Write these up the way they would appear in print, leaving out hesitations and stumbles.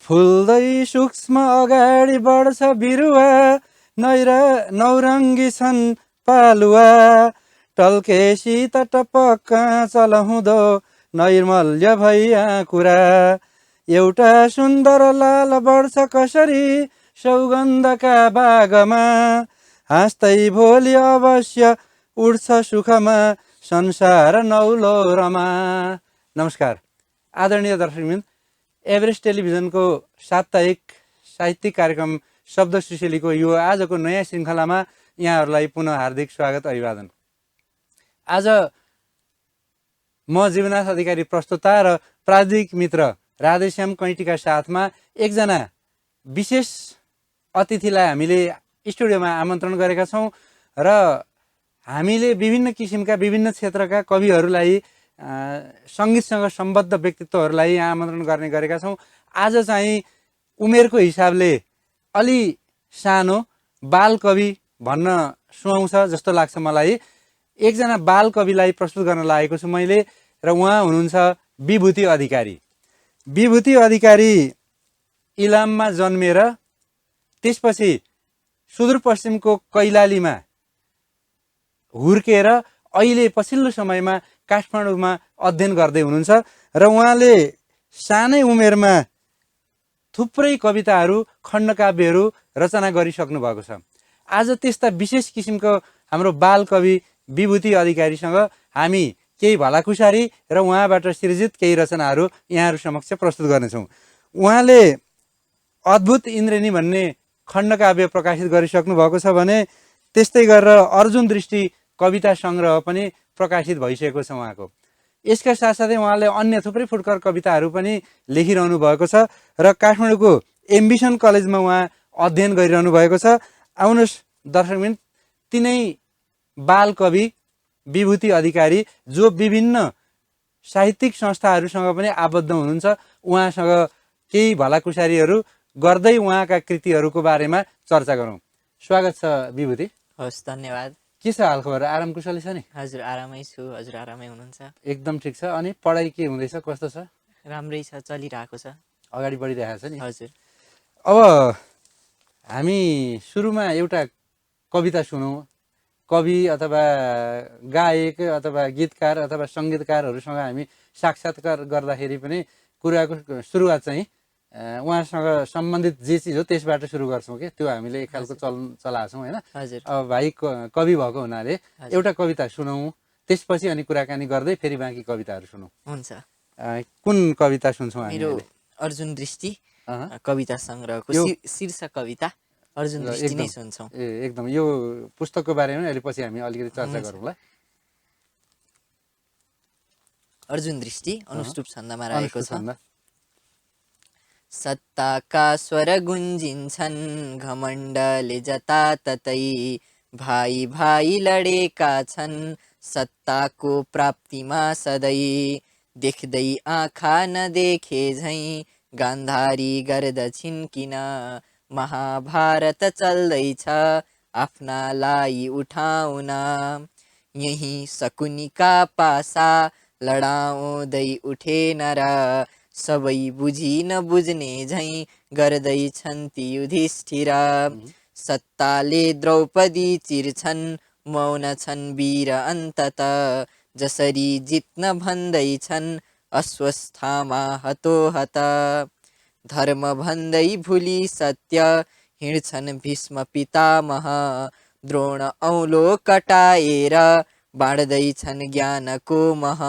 फुल्दै सूक्ष्म अगाडि बढ्छ बिरुवा, नौरङ्गी छन् पालुवा, टल्केसी त टपक्क चलहुँदो, नैर्मल्य भैया कुरा। एउटा सुन्दर लाल बढ्छ कसरी, सौगन्धका बागमा, हाँस्दै भोलि अवश्य उड्छ सुखमा, संसार नौलो रमा। नमस्कार आदरणीय दर्शकवृन्द, एभरेस्ट टेलिभिजनको साप्ताहिक साहित्यिक कार्यक्रम शब्द सुशीलीको यो आजको नयाँ श्रृङ्खलामा यहाँहरूलाई पुनः हार्दिक स्वागत अभिवादन। आज म जीवनाथ अधिकारी प्रस्तुता र प्राविधिक मित्र राधेश्याम कैँटीका साथमा एकजना विशेष अतिथिलाई हामीले स्टुडियोमा आमन्त्रण गरेका छौँ र हामीले विभिन्न किसिमका विभिन्न क्षेत्रका कविहरूलाई सङ्गीतसँग सम्बद्ध व्यक्तित्वहरूलाई यहाँ आमन्त्रण गर्ने गरेका छौँ। आज चाहिँ उमेरको हिसाबले अलि सानो बाल कवि भन्न सुहाउँछ जस्तो लाग्छ मलाई। एकजना बाल कविलाई प्रस्तुत गर्न लागेको छु मैले र उहाँ हुनुहुन्छ विभूति अधिकारी। विभूति अधिकारी इलाममा जन्मेर त्यसपछि सुदूरपश्चिमको कैलालीमा हुर्केर अहिले पछिल्लो समयमा काठमाडौँमा अध्ययन गर्दै हुनुहुन्छ र उहाँले सानै उमेरमा थुप्रै कविताहरू खण्डकाव्यहरू रचना गरिसक्नु भएको छ। आज त्यस्ता विशेष किसिमको हाम्रो बाल कवि विभूति अधिकारीसँग हामी केही भलाकुसारी र उहाँबाट सृजित केही रचनाहरू यहाँहरू समक्ष प्रस्तुत गर्नेछौँ। उहाँले अद्भुत इन्द्रेणी भन्ने खण्डकाव्य प्रकाशित गरिसक्नु भएको छ भने त्यस्तै गरेर अर्जुन दृष्टि कविता सङ्ग्रह पनि प्रकाशित भइसकेको छ उहाँको। यसका साथसाथै उहाँले अन्य थुप्रै फुटकर कविताहरू पनि लेखिरहनु भएको छ र काठमाडौँको एम्बिसन कलेजमा उहाँ अध्ययन गरिरहनु भएको छ। आउनुहोस् दर्शकवृन्द, तिनै बाल कवि विभूति अधिकारी जो विभिन्न साहित्यिक संस्थाहरूसँग पनि आबद्ध हुनुहुन्छ, उहाँसँग केही भलाकुसारीहरू गर्दै उहाँका कृतिहरूको बारेमा चर्चा गरौँ। स्वागत छ विभूति। हस्, धन्यवाद। के छ हालखबर? आराम कुशली छ नि? हजुर आरामै छु। हजुर आरामै हुनुहुन्छ? एकदम ठिक छ। अनि पढाइ के हुँदैछ, कस्तो छ? राम्रै छ, चलिरहेको छ, अगाडि बढिरहेको छ नि? हजुर। अब हामी सुरुमा एउटा कविता सुनौँ। कवि अथवा गायक अथवा गीतकार अथवा सङ्गीतकारहरूसँग हामी साक्षात्कार गर्दाखेरि पनि कुराको सुरुवात चाहिँ उहाँसँग सम्बन्धित जे चिज हो त्यसबाट सुरु गर्छौँ कि त्यो हामीले एक खालको चलाएको छौँ, होइन? हजुर। अब भाइ कवि भएको हुनाले एउटा कविता सुनौँ, त्यसपछि अनि कुराकानी गर्दै फेरि बाँकी कविताहरू सुनौँ। हुन्छ। कुन कविता सुन्छौँ हामी? मेरो अर्जुन दृष्टि कविता सङ्ग्रहको शीर्षक कविता अर्जुन दृष्टि नै सुन्छौँ। एकदम यो पुस्तकको बारेमा अहिले पछि हामी अलिकति चर्चा गरौँला। अर्जुन दृष्टि अनुष्टुप छन्दमा रहेको छ। सत्ताका स्वर गुन्जिन्छन् घमण्डले जताततै, भाइ भाइ लडेका छन् सत्ताको प्राप्तिमा सधैँ, देख्दै आँखा नदेखे झैँ गान्धारी गर्दछिन् किन, महाभारत चल्दैछ आफ्नालाई उठाउन, यही शकुनिका पासा लडाउँदै उठेन र, सबै बुझी नबुझ्ने झैँ गर्दैछन् ती युधिष्ठिर, सत्ताले द्रौपदी चिर्छन् मौन छन् वीर अन्तत, जसरी जित्न भन्दैछन् अस्वस्थामा हतोहत, धर्म भन्दै भुली सत्य हिँड्छन् भीष्म पितामह, द्रोण औलो कटाएर बाँड्दैछन् ज्ञानको मह,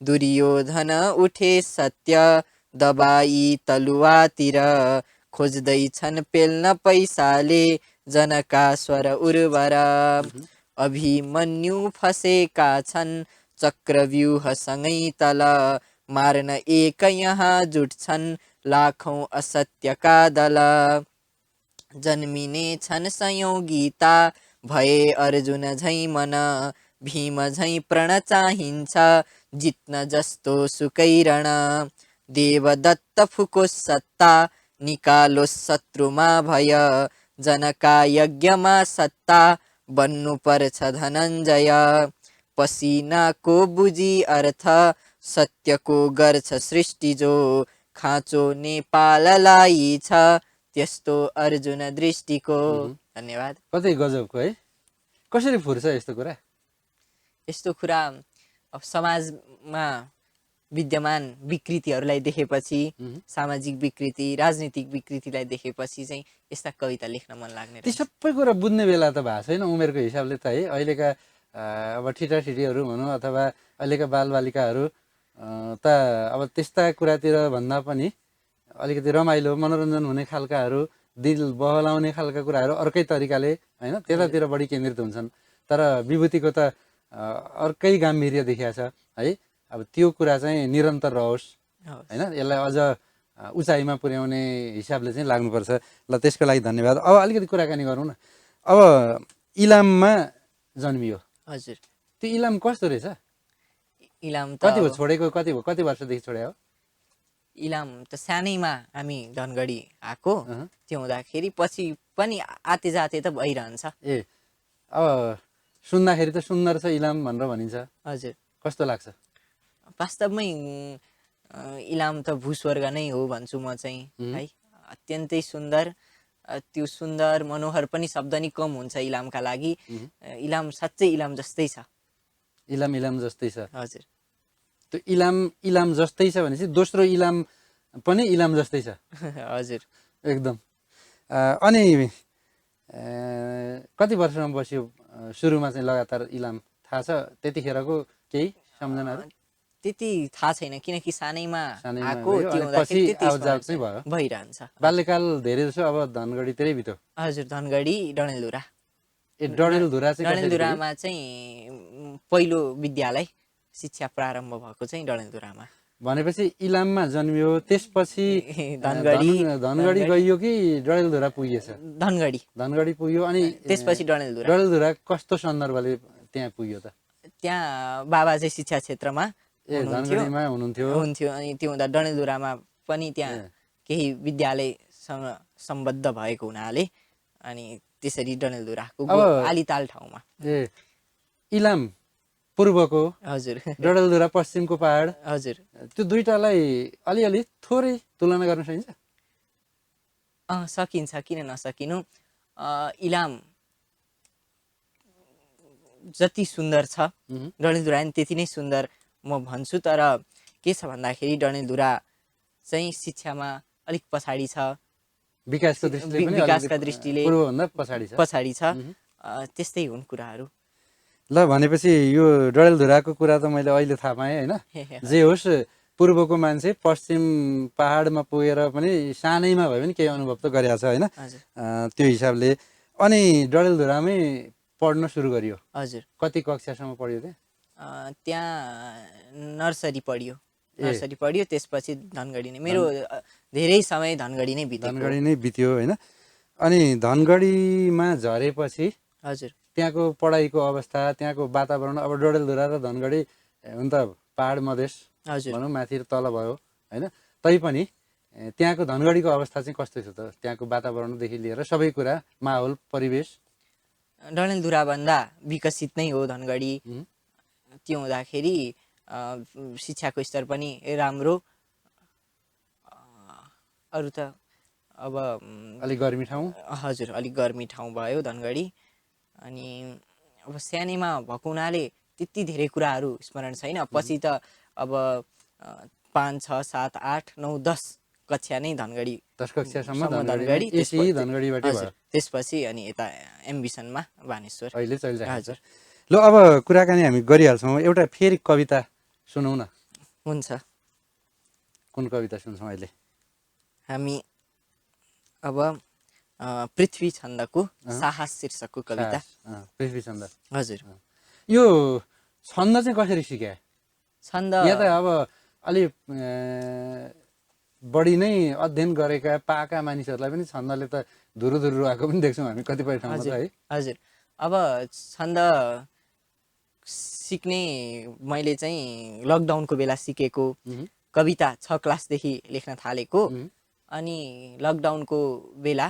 दुर्योधन उठे सत्य दबाई तलुवातिर, खोज्दैछन् पेल्न पैसाले जनकास्वर उर्वर, अभिमन्यु फसेका छन् चक्रव्यूहसँगै तल, मार्न एक यहाँ जुट्छन् लाखौँ असत्यका दल, जन्मिने छन् सयौँ गीता भए अर्जुन झैँ मन, भीम झैँ प्रण चाहिन्छ जित्न जस्तो सुकै रण, देवदत्त फुकोस् सत्ता निकालोस् शत्रुमा भय, जनका यज्ञमा सत्ता बन्नु पर्छ धनञ्जय, पसिनाको बुझी अर्थ सत्यको गर्छ सृष्टि जो, खाँचो नेपाललाई छ त्यस्तो अर्जुन दृष्टिको। धन्यवाद। कतै गजबको है। कसरी फुर्छ यस्तो कुरा? यस्तो कुरा अब समाजमा विद्यमान विकृतिहरूलाई देखेपछि, सामाजिक विकृति, राजनीतिक विकृतिलाई देखेपछि चाहिँ यस्ता कविता लेख्न मन लाग्ने ती रहेछ। सबै कुरा बुझ्ने बेला त भएको छैन उमेरको हिसाबले त है। अहिलेका अब ठिटाठिटीहरू भनौँ अथवा अहिलेका बालबालिकाहरू त अब त्यस्ता कुरातिर भन्दा पनि अलिकति रमाइलो मनोरञ्जन हुने खालकाहरू, दिल बहलाउने खालका कुराहरू अर्कै तरिकाले होइन त्यतातिर बढी केन्द्रित हुन्छन्। तर विभूतिको त अर्कै गाम्भीर्य देखिया छ है। अब त्यो कुरा चाहिँ निरन्तर रहोस् होइन, यसलाई अझ उचाइमा पुर्याउने हिसाबले चाहिँ लाग्नुपर्छ। ल त्यसको लागि धन्यवाद। अब अलिकति कुराकानी गरौँ न। अब इलाममा जन्मियो। हजुर। त्यो इलाम कस्तो रहेछ? इलाम त कति भयो छोडेको? कति वर्षदेखि छोड्यो? इलाम त सानैमा हामी धनगढी आएको, त्यो हुँदाखेरि पछि पनि आते जाते त भइरहन्छ। ए अब सुन्दाखेरि त सुन्दर छ इलाम भनेर भनिन्छ। हजुर। कस्तो लाग्छ? वास्तवमै इलाम त भूस्वर्ग नै हो भन्छु म चाहिँ है। अत्यन्तै सुन्दर, त्यो सुन्दर मनोहर पनि शब्द नि कम हुन्छ इलामका लागि। इलाम साँच्चै इलाम जस्तै छ। इलाम जस्तै छ। हजुर। त्यो इलाम जस्तै छ भनेपछि दोस्रो इलाम पनि इलाम जस्तै छ। हजुर एकदम। अनि कति वर्षमा बस्यो सुरुमा चाहिँ लगातार इलाम? थाहा छ त्यतिखेरको केही सम्झनाहरू? त्यति थाहा छैन किनकि सानैमा आएको, भयो, त्यो अनि पछि हुँदाखेरि त्यति आवतजावत चाहिँ भयो। भइरहन्छ। बाल्यकाल धेरै जसो अब धनगढीतिरै बित्यो। हजुर। धनगढी डडेलधुरा। ए डडेलधुरा चाहिँ कसरी? डडेलधुरामा चाहिँ पहिलो विद्यालय शिक्षा प्रारम्भ भएको चाहिँ डडेलधुरामा। भनेपछि इलाममा जन्मियो, त्यसपछि धनगढी गइयो कि डडेलधुरा पुगिएछ? धनगढी पुग्यो। अनि त्यसपछि डडेलधुरा। डडेलधुरा कस्तो सन्दर्भले त्यहाँ पुग्यो त? त्यहाँ बाबा चाहिँ शिक्षा क्षेत्रमा धनगढीमा हुनुहुन्थ्यो। अनि त्यो हुँदा डडेलधुरामा पनि त्यहाँ केही विद्यालयसँग सम्बद्ध भएको हुनाले अनि त्यसरी डडेलधुराको आलीताल ठाउँमा। ए इलाम पूर्वको, हजुर, डडेलधुरा पश्चिमको पहाड। हजुर। त्यो दुईटालाई अलिअलि थोरै तुलना गर्न सकिन्छ? सकिन्छ, किन नसकिनु। इलाम जति सुन्दर छ डडेलधुरा पनि त्यति नै सुन्दर म भन्छु। तर के छ भन्दाखेरि डडेलधुरा चाहिँ शिक्षामा अलिक पछाडि छ, विकासका दृष्टिले पूर्वभन्दा पछाडि छ। त्यस्तै हुन् कुराहरू। ल भनेपछि यो डडेलधुराको कुरा त मैले अहिले थाहा पाएँ होइन। जे होस् पूर्वको मान्छे पश्चिम पहाडमा पुगेर पनि सानैमा भए पनि केही अनुभव त गरेको छ होइन त्यो हिसाबले। अनि डडेलधुरामै पढ्न सुरु गरियो? हजुर। कति कक्षासम्म पढ्यो त्यहाँ? त्यहाँ नर्सरी पढ्यो, त्यसपछि धनगढी नै। मेरो धेरै समय धनगढी नै बित्यो होइन। अनि धनगढीमा झरेपछि हजुर त्यहाँको पढाइको अवस्था, त्यहाँको वातावरण, अब डडेलधुरा र धनगढी हुन त पहाड मधेस भनौँ, माथि र तल भयो होइन, तैपनि त्यहाँको धनगढीको अवस्था चाहिँ कस्तो थियो त? त्यहाँको वातावरणदेखि लिएर सबै कुरा, माहौल, परिवेश? डडेलधुरा भन्दा विकसित नै हो धनगढी। त्यो हुँदाखेरि शिक्षाको स्तर पनि राम्रो। अरू त अब अलिक गर्मी ठाउँ? हजुर, अलिक गर्मी ठाउँ भयो धनगढी। अनि अब सानैमा भएको हुनाले त्यति धेरै कुराहरू स्मरण छैन। पछि त अब 5, 6, 7, 8, 9, 10 कक्षा नै धनगढी, 10 कक्षासम्म धनगढी, त्यसपछि अनि यता एम्बिसनमा बानेश्वर अहिले चलिरहेको छ। ल अब कुराकानी हामी गरिहाल्छौँ। एउटा फेरि कविता सुनौँ न। हुन्छ। कुन कविता सुन्छौँ अहिले हामी? अब पृथ्वी छन्दको साहस शीर्षकको कविता। पृथ्वी छन्द। हजुर। यो छन्द चाहिँ कसरी सिकाए? छन्द यहाँ त अब अलि बढी नै अध्ययन गरेका पाका मानिसहरूलाई पनि छन्दले त धुरु आएको पनि देख्छौँ हामी कतिपय ठाउँमा है। हजुर। अब छन्द सिक्ने मैले चाहिँ लकडाउनको बेला सिकेको। कविता 6 क्लासदेखि लेख्न थालेको। अनि लकडाउनको बेला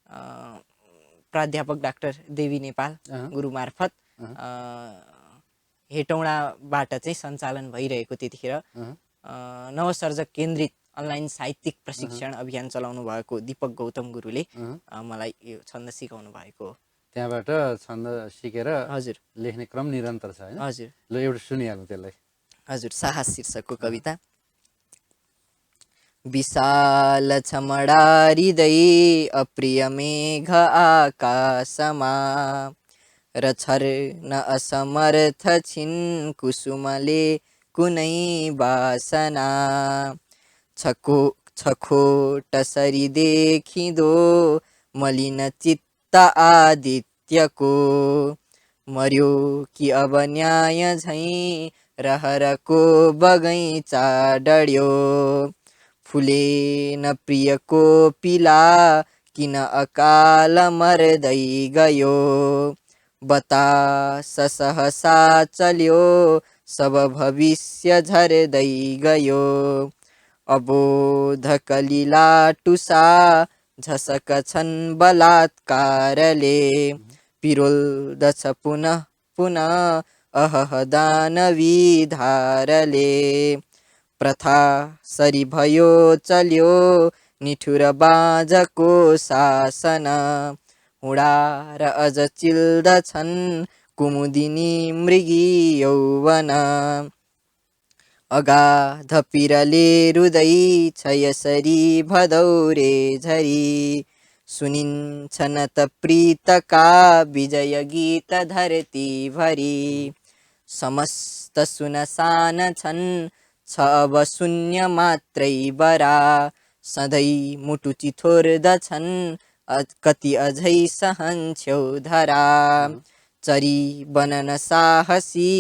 प्राध्यापक डाक्टर देवी नेपाल गुरु मार्फत हेटौँडाबाट चाहिँ सञ्चालन भइरहेको त्यतिखेर नवसर्जक केन्द्रित अनलाइन साहित्यिक प्रशिक्षण अभियान चलाउनु भएको दिपक गौतम गुरुले मलाई यो छन्द सिकाउनु भएको हो। त्यहाँबाट छन्द सिकेर हजुर लेख्ने क्रम निरन्तर छ होइन? हजुर ल एउटा सुनिहालौँ त्यसलाई। हजुर साहस शीर्षकको कविता। विशाल छमडा हृदय अप्रिय मेघ आकाशमा र छर्न असमर्थ छिन् कुसुमले कुनै वासना छखोट सरी देखिँदो मलिन चित्त आदित्यको मर्यो कि अब न्याय झैँ रहरको बगैँचा डढ्यो फुलेन प्रियको पिला किन अकाल मर्दै गयो बतास सहसा चल्यो सब भविष्य झर्दै गयो अबोध कलिला टुसा झसक छन् बलात्कारले पिरोल्दछ पुनः पुनः अहह दानवी धारले प्रथा सरी भयो चल्यो निठुर बाजको शासन हुडा र अझ चिल्दछन् कुमुदिनी मृगी यौवन अगाध पिरले रुदै छ यसरी भदौरे झरी सुनिन्छन् त प्रीतका विजय गीत धरती भरी समस्त सुनसान छन् छ अब शून्य मात्रै बरा सधैँ मुटु चिथोर्दछन् कति अझै सहन्छौ धरा चरी बनन साहसी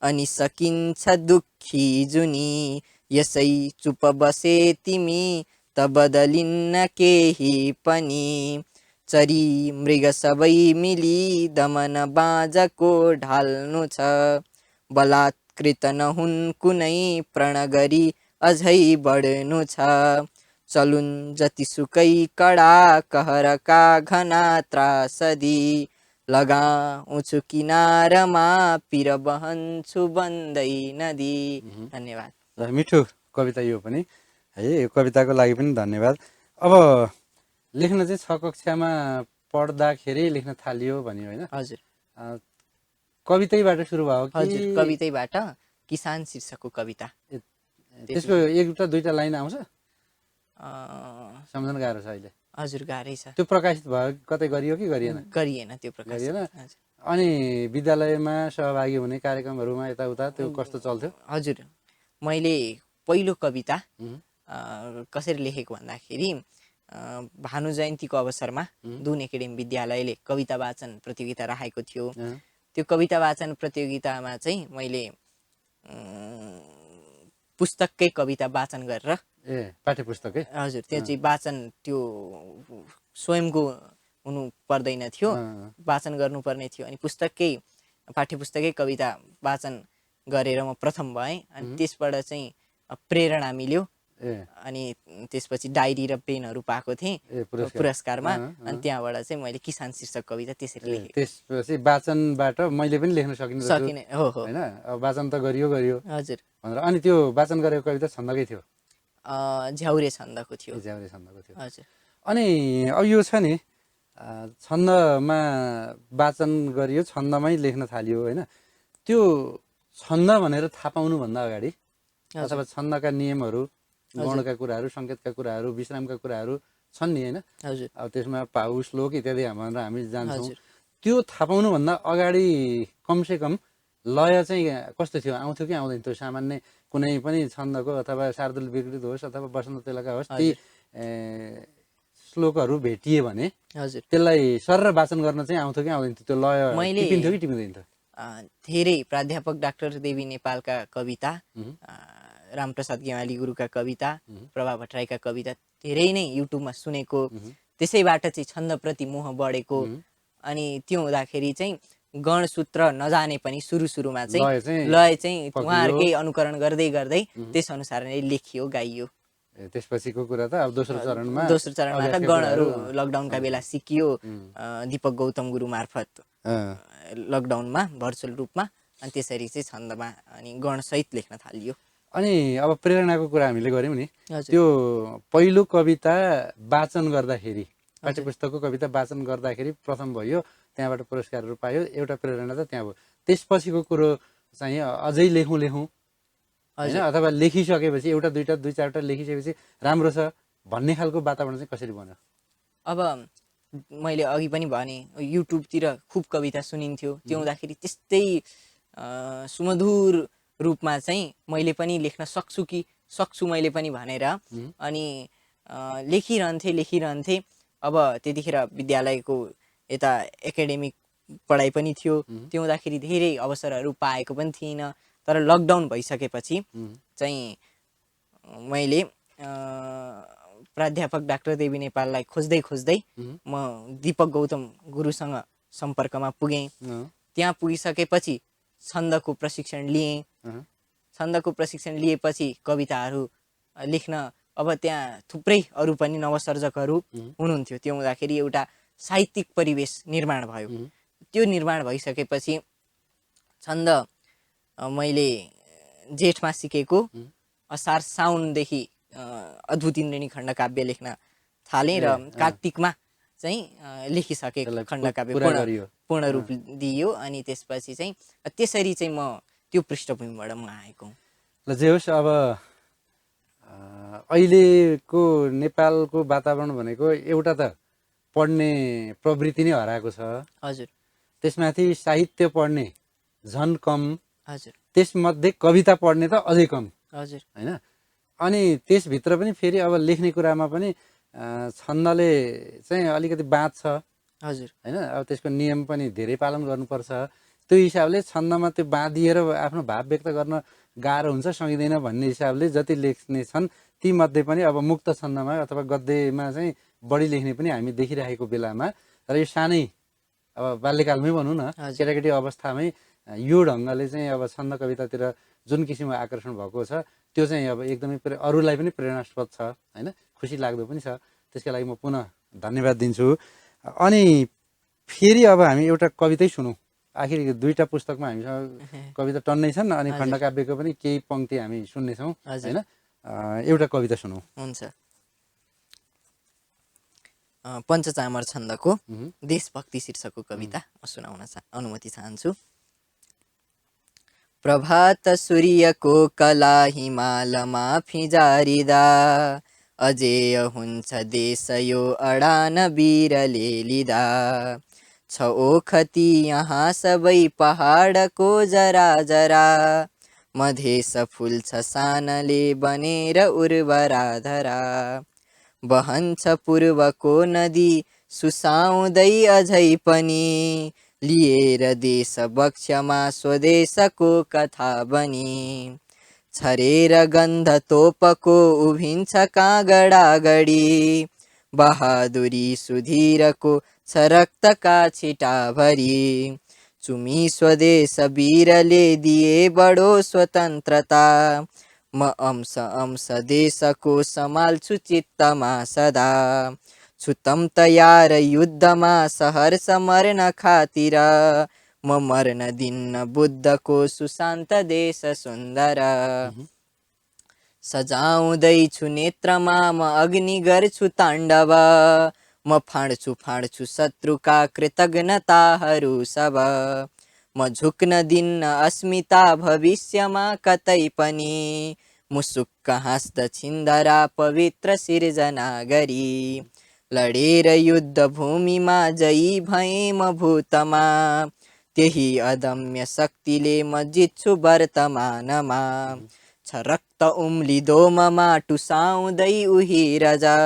अनि सकिन्छ दुखी जुनी यसै चुप बसे तिमी त बदलिन्न केही पनि चरी मृग सबै मिली दमन बाजको ढाल्नु छ बलात्कृत नहुन् कुनै प्रण गरी अझै बढ्नु छ चलुन् जतिसुकै कडा कहरका घना त्रासदी लगाउँछु किनारमा पिर बहन्छु बन्दै नदी। धन्यवाद। ल मिठो कविता यो पनि है, यो कविताको लागि पनि धन्यवाद। अब लेख्न चाहिँ 6 कक्षामा पढ्दाखेरि लेख्न थालियो भन्यो होइन? हजुर कवितैबाट सुरु भयो कि? हजुर कवितैबाट किसान शीर्षकको कविता। त्यसको एउटा दुईटा लाइन आउँछ? सम्झन गाह्रो छ अहिले। हजुर गाह्रै छ। त्यो प्रकाशित भयो कतै गरियो कि गरिएन? गरिएन त्यो प्रकाशित। गरिएन। अनि विद्यालयमा सहभागी हुने कार्यक्रमहरूमा यताउता त्यो कस्तो चल्थ्यो? हजुर मैले पहिलो कविता कसरी लेखेको भन्दाखेरि भानु जयन्तीको अवसरमा दुन एकाडेमी विद्यालयले कविता वाचन प्रतियोगिता राखेको थियो। त्यो कविता वाचन प्रतियोगितामा चाहिँ मैले पुस्तककै कविता वाचन गरेर पाठ्य पुस्तकै? हजुर त्यो चाहिँ वाचन त्यो स्वयंको हुनु पर्दैन थियो, वाचन गर्नुपर्ने थियो। अनि पुस्तककै पाठ्य पुस्तकै कविता वाचन गरेर म प्रथम भएँ। अनि त्यसबाट चाहिँ प्रेरणा मिल्यो अनि त्यसपछि डायरी र पेनहरू पाएको थिएँ पुरस्कारमा। अनि त्यहाँबाट चाहिँ मैले किसान शीर्षक कविता त्यसरी लेखेँ। त्यसपछि वाचनबाट मैले पनि लेख्न सकिने हो हो होइन? अब वाचन त गरियो हजुर भनेर। अनि त्यो वाचन गरेको कविता छन्दकै थियो? झ्याउरे छन्दको थियो। झ्याउरे छन्दको थियो। हजुर। अनि अब यो छ नि छन्दमा वाचन गरियो, छन्दमै लेख्न थालियो होइन? त्यो छन्द भनेर थाहा पाउनुभन्दा अगाडि अथवा छन्दका नियमहरू, गणका कुराहरू, सङ्केतका कुराहरू, विश्रामका कुराहरू छन् नि होइन? हजुर। अब त्यसमा पाउ, श्लोक इत्यादि भनेर हामी जान्छौँ। त्यो थाहा पाउनुभन्दा अगाडि कमसेकम लय चाहिँ कस्तो थियो? आउँथ्यो कि आउँदैन थियो? सामान्य कुनै पनि छन्दको अथवा शार्दूल विकृत होस् अथवा वसन्त तेलका होस्, ती श्लोकहरू भेटिए भने हजुर त्यसलाई सरर वाचन गर्न चाहिँ आउँथ्यो कि आउँदैन थियो? त्यो लय टिपिन्थ्यो कि टिपिँदैन थियो? धेरै प्राध्यापक डाक्टर देवी नेपालका कविता, रामप्रसाद गेवाली गुरुका कविता, प्रभा भट्टराईका कविता धेरै नै युट्युबमा सुनेको, त्यसैबाट चाहिँ छन्दप्रति मोह बढेको। अनि त्यो हुँदाखेरि चाहिँ गणसूत्र नजाने पनि सुरुमा चाहिँ लय चाहिँ उहाँहरूकै अनुकरण गर्दै गर्दै त्यस अनुसार नै लेखियो, गाइयो। त्यसपछिको कुरा त अब दोस्रो चरणमा त गणहरू लकडाउनका बेला सिकियो दिपक गौतम गुरु मार्फत लकडाउनमा भर्चुअल रूपमा। अनि त्यसरी चाहिँ छन्दमा अनि गणसहित लेख्न थालियो। अनि अब प्रेरणाको कुरा हामीले गऱ्यौँ नि, हजुर त्यो पहिलो कविता वाचन गर्दाखेरि, पाठ्यपुस्तकको कविता वाचन गर्दाखेरि प्रथम भयो, त्यहाँबाट पुरस्कारहरू पायो, एउटा प्रेरणा त त्यहाँ भयो। त्यसपछिको कुरो चाहिँ अझै लेखौँ होइन, हजुर अथवा लेखिसकेपछि एउटा दुईवटा दुई चारवटा लेखिसकेपछि राम्रो छ भन्ने खालको वातावरण चाहिँ कसरी बन्यो? अब मैले अघि पनि भने युट्युबतिर खुब कविता सुनिन्थ्यो, त्यो हुँदाखेरि त्यस्तै सुमधुर रूपमा चाहिँ मैले पनि लेख्न सक्छु मैले पनि भनेर अनि लेखिरहन्थेँ। अब त्यतिखेर विद्यालयको यता एकाडेमिक पढाइ पनि थियो, त्यो हुँदाखेरि धेरै अवसरहरू पाएको पनि थिइनँ। तर लकडाउन भइसकेपछि चाहिँ मैले प्राध्यापक डाक्टर देवी नेपाललाई खोज्दै म दीपक गौतम गुरुसँग सम्पर्कमा पुगेँ। त्यहाँ पुगिसकेपछि छन्दको प्रशिक्षण लिएँ। छन्दको प्रशिक्षण लिएपछि कविताहरू लेख्न अब त्यहाँ थुप्रै अरू पनि नवसर्जकहरू हुनुहुन्थ्यो। त्यो हुँदाखेरि एउटा साहित्यिक परिवेश निर्माण भयो। त्यो निर्माण भइसकेपछि छन्द मैले जेठमा सिकेको असार साउनदेखि अद्भुत इन्द्रेणी खण्डकाव्य लेख्न थालेँ र कार्तिकमा चाहिँ लेखिसके खण्डकाव्य पूर्ण रूप दियो। अनि त्यसपछि चाहिँ त्यसरी चाहिँ म त्यो पृष्ठभूमिबाट म आएको। ल जे होस्, अब अहिलेको नेपालको वातावरण भनेको एउटा त पढ्ने प्रवृत्ति नै हराएको छ। हजुर। त्यसमाथि साहित्य पढ्ने झन् कम। हजुर। त्यसमध्ये कविता पढ्ने त अझै कम। हजुर। होइन, अनि त्यसभित्र पनि फेरि अब लेख्ने कुरामा पनि छन्दले चाहिँ अलिकति बाँच छ। हजुर। होइन, अब त्यसको नियम पनि धेरै पालन गर्नुपर्छ। त्यो हिसाबले छन्दमा त्यो बाँधिएर आफ्नो भाव व्यक्त गर्न गाह्रो हुन्छ, सकिँदैन भन्ने हिसाबले जति लेख्ने छन् तीमध्ये पनि अब मुक्त छन्दमा अथवा गद्यमा चाहिँ बढी लेख्ने पनि हामी देखिरहेको बेलामा, तर यो सानै अब बाल्यकालमै भनौँ न, केटाकेटी अवस्थामै यो ढङ्गले चाहिँ अब छन्द कवितातिर जुन किसिमको आकर्षण भएको छ त्यो चाहिँ अब एकदमै अरूलाई पनि प्रेरणास्पद छ। होइन, खुसी लाग्दो पनि छ। त्यसका लागि म पुनः धन्यवाद दिन्छु। अनि फेरि अब हामी एउटा कवितै सुनौँ। आखिर दुईवटा पुस्तकमा हामीसँग कविता टन्नै छन्, अनि खण्डकाव्यको पनि केही पङ्क्ति हामी सुन्नेछौँ। होइन, एउटा कविता सुनौँ। हुन्छ। पञ्चचामर छन्दको देशभक्ति शीर्षकको कविता म सुनाउन अनुमति चाहन्छु। प्रभात सूर्यको कला हिमालमा फिजारिदा, अजेय हुन्छ देश यो अडान वीरले लिदा। छ ओखती यहाँ सबै पहाडको जरा जरा, मधेस फुल्छ सानले बनेर उर्वरा धरा। बहन्छ पूर्वको नदी सुसाउँदै अझै पनि, लिएर देश बक्षमा स्वदेशको कथा बनी। छरेर गन्ध तोपको उभिन्छ काँगडागडी, बहादुरी सुधीरको छ रक्तका छिटा भरी। चुमी स्वदेश वीरले दिए बडो स्वतन्त्रता, म अंश देशको सम्हाल्छु चित्तमा सदा। छुतम तयार युद्धमा सहर्ष मर्न खातिर, म मर्न दिन्न बुद्धको सुशान्त देश सुन्दर। सजाउँदैछु नेत्रमा म अग्नि गर्छु ताण्डव, म फाड्छु शत्रुका कृतज्ञताहरू सब। म झुक्न दिन्न अस्मिता भविष्यमा कतै पनि, मुसुक्क हाँस्द छिन्दरा पवित्र सिर्जना गरी। लडेर युद्ध भूमिमा जयी भएँ म भूतमा, त्यही अदम्य शक्तिले म जित्छु वर्तमानमा। छ रक्त उम्लिदोममा टुसाउँदै उही रजा,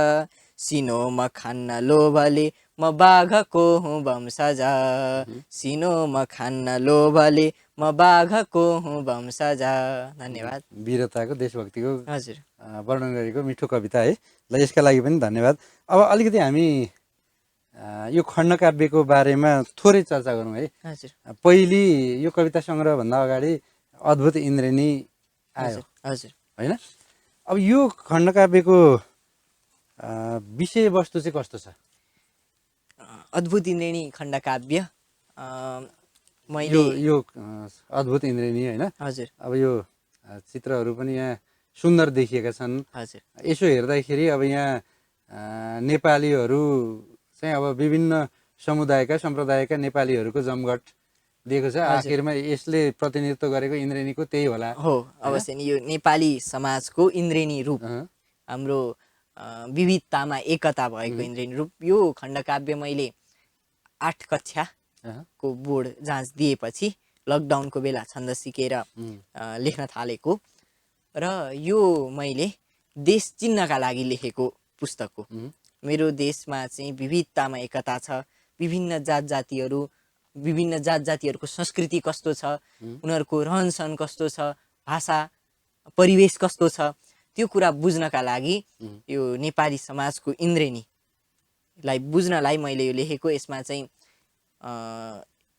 सिनोमा खान्न लोभले म बाघको हुँ वंशज। सिनोमा खान्न लोभले म बाघको हुँ वंशज। धन्यवाद। वीरताको देशभक्तिको हजुर वर्णन गरेको मिठो कविता है। ल यसका लागि पनि धन्यवाद। अब अलिकति हामी यो खण्डकाव्यको बारेमा थोरै चर्चा गरौँ है। हजुर। पहिली यो कविता सङ्ग्रहभन्दा अगाडि अद्भुत इन्द्रेणी आयो। हजुर। होइन, अब यो खण्डकाव्यको विषयवस्तु चाहिँ कस्तो छ? अद्भुत इन्द्रेणी खण्डकाव्य मैले यो अद्भुत इन्द्रेणी होइन। हजुर। अब यो चित्रहरू पनि यहाँ सुन्दर देखिएका छन्। हजुर यसो हेर्दाखेरि अब यहाँ नेपालीहरू चाहिँ अब विभिन्न समुदायका सम्प्रदायका नेपालीहरूको जमघट दिएको छ। आखिरमा यसले प्रतिनिधित्व गरेको इन्द्रेणीको त्यही होला। हो अवश्य नि, यो नेपाली समाजको इन्द्रेणी रूप, हाम्रो विविधतामा एकता भएको इन्द्रेणी रूप। यो खण्डकाव्य मैले 8 कक्षाको बोर्ड जाँच दिएपछि लकडाउनको बेला छन्द सिकेर लेख्न थालेको, र यो मैले देश चिन्नका लागि लेखेको पुस्तक हो। मेरो देशमा चाहिँ विविधतामा एकता छ, विभिन्न जात जातिहरूको संस्कृति कस्तो छ, उनीहरूको रहनसहन कस्तो छ, भाषा परिवेश कस्तो छ, त्यो कुरा बुझ्नका लागि यो नेपाली समाजको इन्द्रेणीलाई बुझ्नलाई मैले यो लेखेको। यसमा चाहिँ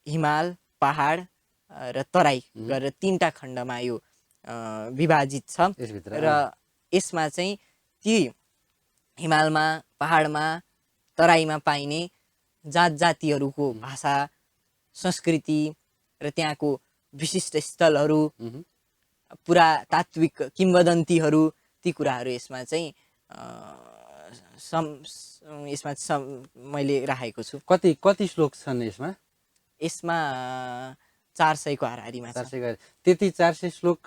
हिमाल, पहाड र तराई गरेर 3टा खण्डमा यो विभाजित छ। र यसमा चाहिँ ती हिमालमा, पहाडमा, तराईमा पाइने जात जातिहरूको भाषा, संस्कृति र त्यहाँको विशिष्ट स्थलहरू, पुरातात्विक किम्वदन्तीहरू, ती कुराहरू यसमा चाहिँ मैले राखेको छु। कति श्लोक छन् यसमा? यसमा 400 को हाराहारीमा छ। 400 त्यति 400 श्लोक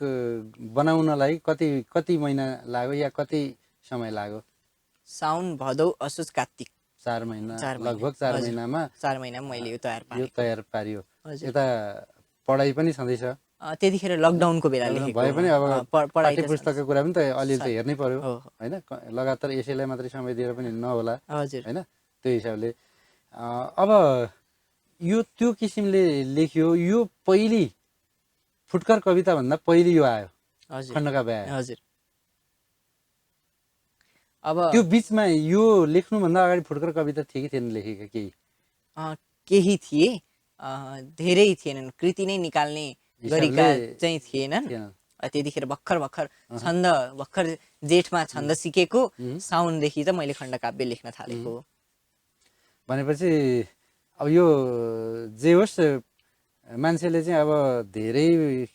बनाउनलाई कति महिना लाग्यो या कति समय लाग्यो? साउन, भदौ, असोज, कार्तिक 4 महिना, लगभग 4 महिनामा 4 महिनामा मैले यो तयार पारियो। यता पढाइ पनि छँदैछ त्यतिखेर लकडाउनको बेला लेखेको भए पनि अब पढाइ पुस्तकको कुरा पनि त अलिअलि त हेर्नै पर्यो हैन। लगातार यसैलाई मात्रै समय दिएर पनि नहोला हैन। त्यो हिसाबले अब यो त्यो किसिमले लेख्यो। यो पहिली फुटकर कविता भन्दा पहिली यो आयो, खण्डकाव्य आयो। हजुर। अब त्यो बीचमा यो लेख्नुभन्दा अगाडि फुटकर कविता थिए कि थिएन लेखेका? केही थिए, धेरै थिएनन्, कृति नै निकाल्ने गरेका चाहिँ थिएनन्। त्यतिखेर भर्खर जेठमा छन्द सिकेको, साउनदेखि त मैले खण्डकाव्य लेख्न थालेको। भनेपछि अब यो जे होस्, मान्छेले चाहिँ अब धेरै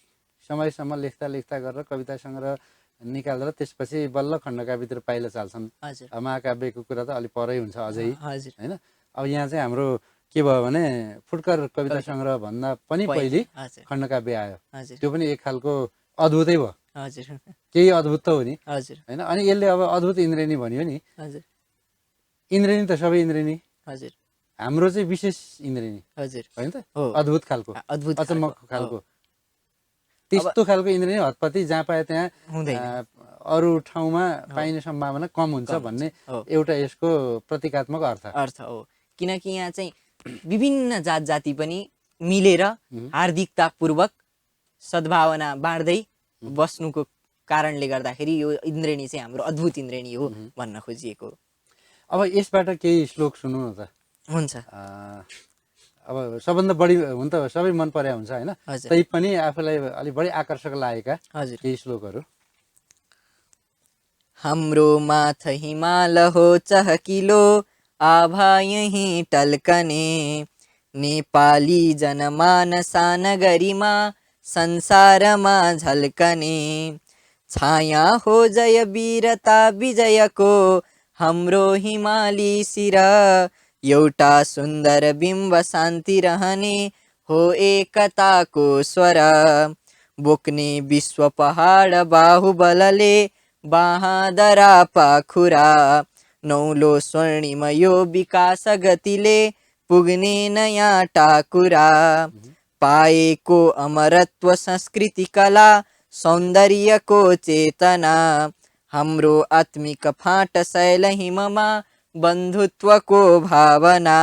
समयसम्म लेख्दा गरेर कविता सङ्ग्रह निकालेर त्यसपछि बल्ल खण्डकाव्यतिर पाइला चाल्छन्। महाकाव्यको कुरा त अलि परै हुन्छ अझै हैन। अब यहाँ चाहिँ हाम्रो के भयो भने फुटकर कविता सङ्ग्रह भन्दा पनि पहिले खण्डकाव्य आयो। त्यो पनि एक खालको अद्भुतै भयो। केही अद्भुत त हो नि हैन। अनि यसले अब अद्भुत इन्द्रेणी भन्यो नि। इन्द्रेणी त सबै इन्द्रेणी, हाम्रो चाहिँ विशेष इन्द्रेणी होइन त, अद्भुत खालको, अचम्मको खालको। त्यस्तो खालको इन्द्रेणी हतपति जहाँ पाए त्यहाँ अरू ठाउँमा पाइने सम्भावना कम हुन्छ भन्ने एउटा यसको प्रतीकात्मक अर्थ हो। किनकि यहाँ चाहिँ विभिन्न जात जाति पनि मिलेर हार्दिकतापूर्वक सद्भावना बाँड्दै बस्नुको कारणले गर्दाखेरि यो इन्द्रेणी चाहिँ हाम्रो अद्भुत इन्द्रेणी हो भन्न खोजिएको। अब यसबाट केही श्लोक सुन्नु न त। हुन्छ। अब सबभन्दा बढी हुन त सबै मन परे हुन्छ हैन, तै पनि आफूलाई अलि बढी आकर्षक लागेका केही श्लोकहरू। हाम्रो माथ हिमाल हो चहकिलो, आभा यही टल्कने, नेपाली जनमानसा नगरीमा संसारमा झल्कने, छाया हो जय वीरता विजयको हाम्रो हिमाली शिर, एउटा सुन्दर बिम्ब शान्ति रहने हो एकताको स्वर, बोक्ने विश्व पहाड बाहुबलले बाहादरा पाखुरा, नौलो स्वर्णिम यो विकास गतिले पुग्ने नयाँ टाकुरा, पाएको अमरत्व संस्कृति कला सौन्दर्यको चेतना, हाम्रो आत्मिक फाँट शैल हिममा बन्धुत्वको भावना,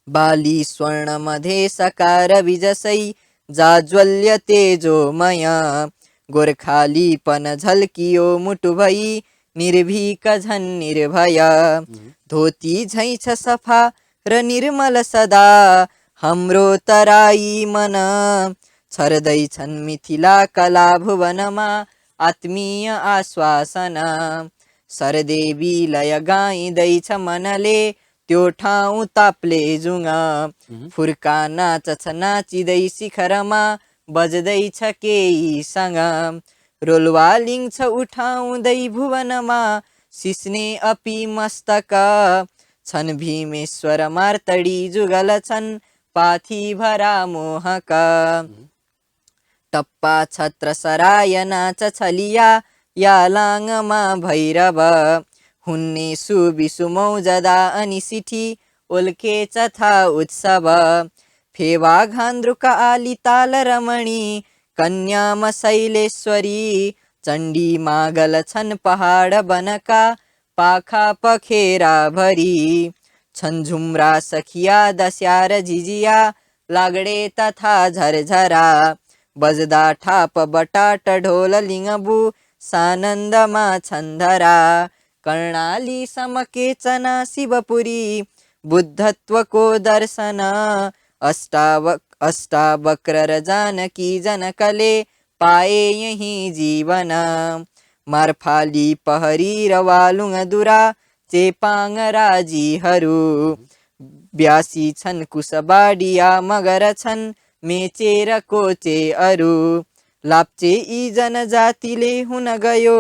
बाली स्वर्ण मधेशकार विजसै जाज्वल्य तेजोमय, गोर्खालीपन झल्कियो मुटु भई निर्भीक झन् निर्भय, धोती झैं छ सफा र निर्मल सदा हाम्रो तराई मन, छर्दै छन् मिथिला कला भुवनमा आत्मीय आश्वासन, सरदेवी लय गाइँदैछ मनले त्यो ठाउँ ताप्ले जुङ, फुर्का नाच्छ नाचिँदै शिखरमा बज्दैछ केहीसँग रोलवा लिङ्छ उठाउँदै भुवनमा सिस्ने अपि मस्तक छन् भीमेश्वर मार्तडी जुगल छन् पाथी भरा मोहक टप्पा छत्र सराय नाच छलिया या लाङमा भैरव हुन्ने सुबिसु मौजदा अनि सिठी ओल्केछ था उत्सव फेवा घान्द्रुक आली ताल रमणी कन्याम शैलेश्वरी चण्डी मागल छन् पहाड बनका पाखा पखेरा भरी छन् झुम्रा सखिया दस्यार झिझिया लागडे तथा झरझरा बजदा ठाप बटाट ढोल लिङ्गबु सानन्दमा छन्दरा कर्णाली समकेचना शिवपुरी बुद्धत्वको दर्शन अष्टावक्र र जानकी जनकले पाए यही जीवन मार्फाली पहरी र वालुङ दुरा चेपाङ राजीहरू ब्यासी छन् कुशबाडिया मगर छन् मेचेर कोचे अरू लाप्चे यी जनजातिले हुन गयो